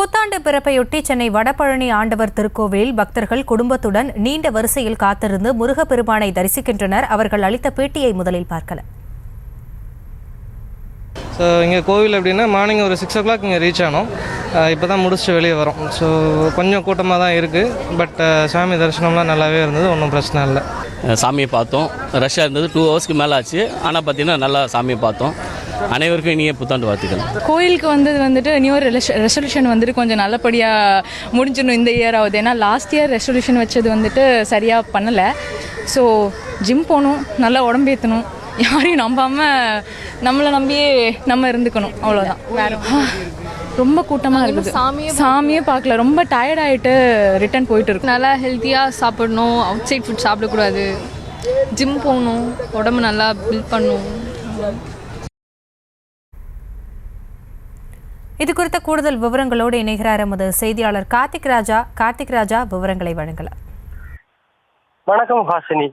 புத்தாண்டு பிறப்பையொட்டி சென்னை வடபழனி ஆண்டவர் திருக்கோவிலில் பக்தர்கள் குடும்பத்துடன் நீண்ட வரிசையில் காத்திருந்து முருகப்பெருமானை தரிசிக்கின்றனர். அவர்கள் அளித்த பேட்டியை முதலில் பார்க்கலாம். இங்கே கோவில் எப்படின்னா மார்னிங் ஒரு 6 o'clock இங்கே ரீச் ஆனோம். இப்போ தான் முடிச்சுட்டு வெளியே வரோம். ஸோ கொஞ்சம் கூட்டமாக தான் இருக்குது. பட் சாமி தரிசனம்லாம் நல்லாவே இருந்தது, ஒன்றும் பிரச்சனை இல்லை. சாமியை பார்த்தோம். ரஷ்ஷாக இருந்தது, 2 hours மேலே ஆச்சு. ஆனால் பார்த்தீங்கன்னா நல்லா சாமியை பார்த்தோம். அனைவருக்கும் இனிய புத்தாண்டு வாழ்த்துக்கள். கோயிலுக்கு வந்துட்டு நியூ ரெசல்யூஷன் வந்துட்டு கொஞ்சம் நல்லபடியாக முடிஞ்சிடணும் இந்த இயர் ஆகுது. ஏன்னா லாஸ்ட் இயர் ரெசல்யூஷன் வச்சது வந்துட்டு சரியாக பண்ணலை. ஸோ ஜிம் போகணும், நல்லா உடம்பு ஏற்றணும், யாரையும் நம்பாமல் நம்மளை நம்பியே நம்ம இருந்துக்கணும், அவ்வளோதான். வேறு ரொம்ப கூட்டமாக இருக்குது. சாமியே பார்க்கல, ரொம்ப டயர்ட் ஆகிட்டு ரிட்டர்ன் போயிட்டு இருக்கு. நல்லா ஹெல்த்தியாக சாப்பிடணும், அவுட் சைட் ஃபுட் சாப்பிடக்கூடாது, ஜிம் போகணும், உடம்பு நல்லா பில்ட் பண்ணணும். இது குறித்த கூடுதல் விவரங்களோடு இணைகிறார் எமது செய்தியாளர் கார்த்திக் ராஜா. விவரங்களை வழங்கலாம். வணக்கம் ஹாசினி.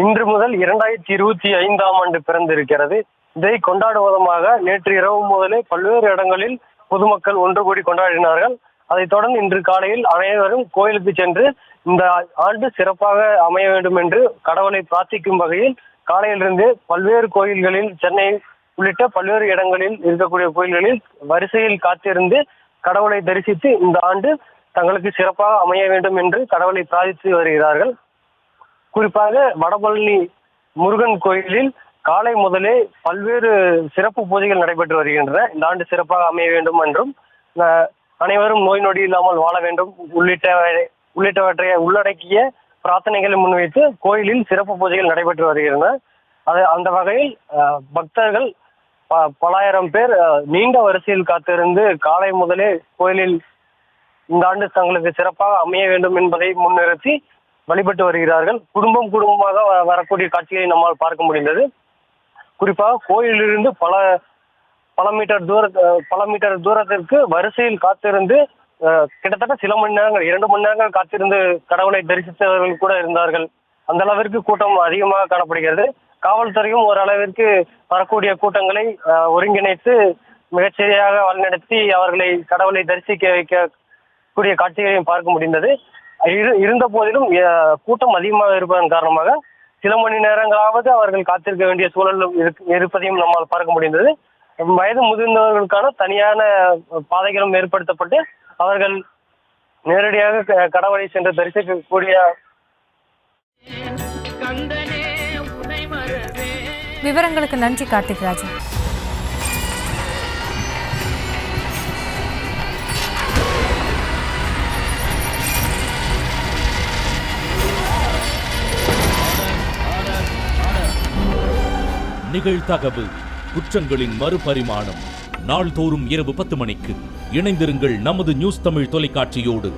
இன்று முதல் 2025ஆம் ஆண்டு பிறந்திருக்கிறது. இதை கொண்டாடுவதமாக நேற்று இரவு முதலே பல்வேறு இடங்களில் பொதுமக்கள் ஒன்று கூடி கொண்டாடினார்கள். அதைத் தொடர்ந்து இன்று காலையில் அனைவரும் கோயிலுக்கு சென்று இந்த ஆண்டு சிறப்பாக அமைய வேண்டும் என்று கடவுளை பிரார்த்திக்கும் வகையில் காலையிலிருந்து பல்வேறு கோயில்களில், சென்னை உள்ளிட்ட பல்வேறு இடங்களில் இருக்கக்கூடிய கோயில்களில் வரிசையில் காத்திருந்து கடவுளை தரிசித்து இந்த ஆண்டு தங்களுக்கு சிறப்பாக அமைய வேண்டும் என்று கடவுளை பிரார்த்தித்து வருகிறார்கள். குறிப்பாக வடபழனி முருகன் கோயிலில் காலை முதலே பல்வேறு சிறப்பு பூஜைகள் நடைபெற்று வருகின்றன. இந்த ஆண்டு சிறப்பாக அமைய வேண்டும் என்றும் அனைவரும் நோய் நொடி இல்லாமல் வாழ வேண்டும் உள்ளிட்டவற்றை உள்ளடக்கிய பிரார்த்தனைகளை முன்வைத்து கோயிலில் சிறப்பு பூஜைகள் நடைபெற்று வருகின்றன. அந்த வகையில் பக்தர்கள் பலாயிரம் பேர் நீண்ட வரிசையில் காத்திருந்து காலை முதலே கோயிலில் இந்த ஆண்டு தங்களுக்கு சிறப்பாக அமைய வேண்டும் என்பதை முன்னிறுத்தி வழிபட்டு வருகிறார்கள். குடும்பமாக வரக்கூடிய காட்சிகளை நம்மால் பார்க்க முடிந்தது. குறிப்பாக கோயிலிலிருந்து பல மீட்டர் தூரத்திற்கு வரிசையில் காத்திருந்து கிட்டத்தட்ட சில மணி நேரங்கள், 2 மணி நேரங்கள் காத்திருந்து கடவுளை தரிசித்தவர்கள் கூட இருந்தார்கள். அந்த அளவிற்கு கூட்டம் அதிகமாக காணப்படுகிறது. காவல்துறையும் ஓரளவிற்கு வரக்கூடிய கூட்டங்களை ஒருங்கிணைத்து மிகச்சரியாக வழிநடத்தி அவர்களை கடவுளை தரிசிக்க வைக்கக்கூடிய காட்சிகளையும் பார்க்க முடிந்தது. இருந்த போதிலும் கூட்டம் அதிகமாக இருப்பதன் காரணமாக சில மணி நேரங்களாவது அவர்கள் காத்திருக்க வேண்டிய சூழல் இருப்பதையும் நம்மால் பார்க்க முடிந்தது. வயது முதிர்ந்தவர்களுக்கான தனியான பாதைகளும் ஏற்படுத்தப்பட்டு அவர்கள் நேரடியாக கடவுளை சென்று தரிசிக்கக்கூடிய விவரங்களுக்கு நன்றி கார்த்திக் ராஜா. நிகழ்தகவு குற்றங்களின் மறுபரிமாணம் நாள்தோறும் இரவு 10 மணிக்கு இணைந்திருங்கள் நமது நியூஸ் தமிழ் தொலைக்காட்சியோடு.